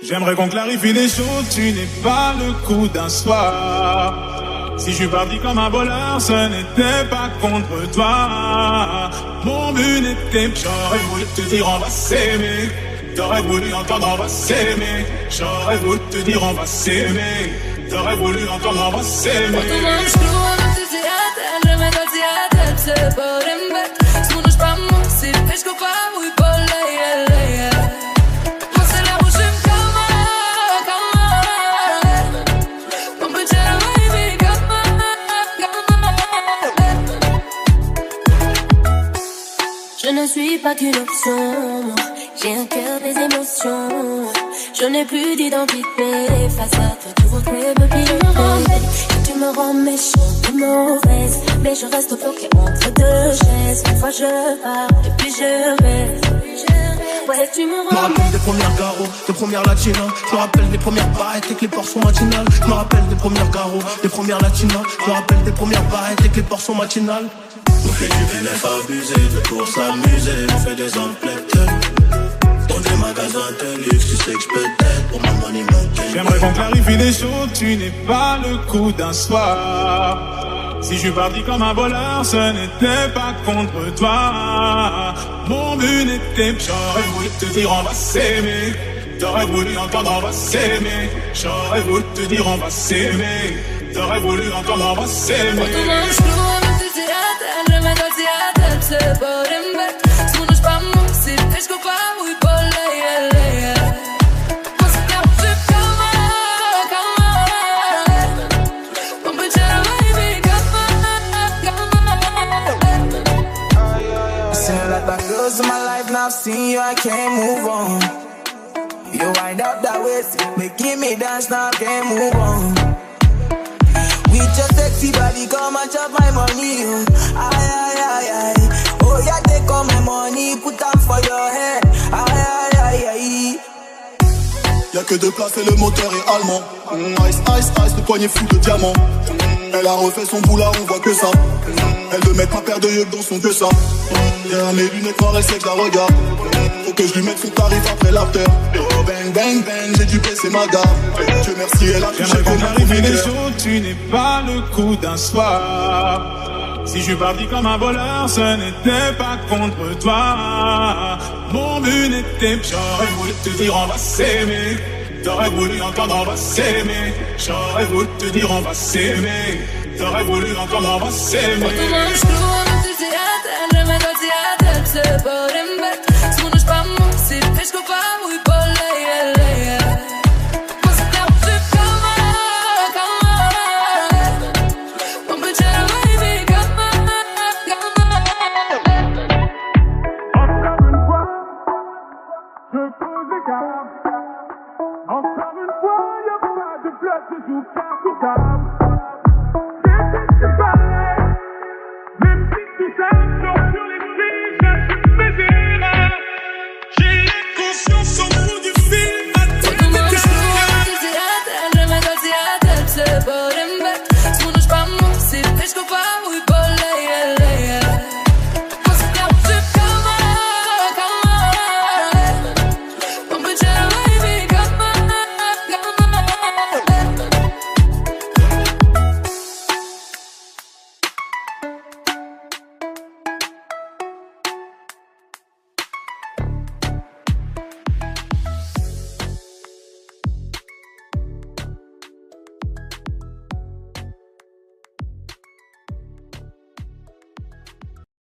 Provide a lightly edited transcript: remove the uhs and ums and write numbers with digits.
J'aimerais qu'on clarifie les choses, tu n'es pas le coup d'un soir. Si je suis parti comme un voleur, ce n'était pas contre toi. Mon but n'était, j'aurais voulu te dire on va s'aimer. T'aurais voulu entendre on va s'aimer. J'aurais voulu te dire on va s'aimer. T'aurais voulu entendre on va s'aimer. Je ne suis pas qu'une option, j'ai un cœur des émotions. Je n'ai plus d'identité, face à toi tout retrouver me pire. Tu me rends bête, tu me rends méchante, mauvaise. Mais je reste bloquée entre deux chaises. Une fois je pars, et puis je reste. Ouais, tu me Je me rappelle des premières garros, des premières latinas. Je me rappelle des premières barrettes avec les portions matinales. Je me rappelle des premières garros, des premières latinas. Je me rappelle des premières barrettes avec les portions matinales. On fait du bénéf abusé, de pour s'amuser, on fait des emplettes. Dans des magasins de luxe, tu sais que je peux t'aider pour ma money monkey. J'aimerais qu'on clarifie les choses, tu n'es pas le coup d'un soir. Si je suis parti comme un voleur, ce n'était pas contre toi. Mon but n'était, j'aurais voulu te dire on va s'aimer. T'aurais voulu entendre on va s'aimer. J'aurais voulu te dire on va s'aimer. T'aurais voulu entendre on va s'aimer. In my life now, I've seen you, I can't move on. You wind up that waist, making me dance now, I can't move on. With your sexy body, come and chop my money. Aye, aye, aye, aye. Oh yeah, take all my money, put them for your head. Aye, aye, aye, aye. Y'a que deux places et le moteur est allemand. Ice, ice, ice, le poignet fou de diamant. Elle a refait son boulard, on voit que ça. Elle veut mettre ma paire de yeux dans son que ça. Yeah, mes lunettes noires, elle sait que je la regarde. Faut que je lui mette son tarif après l'after. Oh, bang, bang, bang, j'ai dû baisser ma garde. Dieu merci, elle a touché. J'aimerais qu'on clarifie les choses, tu n'es pas le coup d'un soir. Si je suis parti comme un voleur, ce n'était pas contre toi. Mon but n'était, j'aurais voulu te dire on va s'aimer. T'aurais voulu entendre on va s'aimer. J'aurais voulu te dire on va s'aimer. T'aurais voulu entendre on va s'aimer.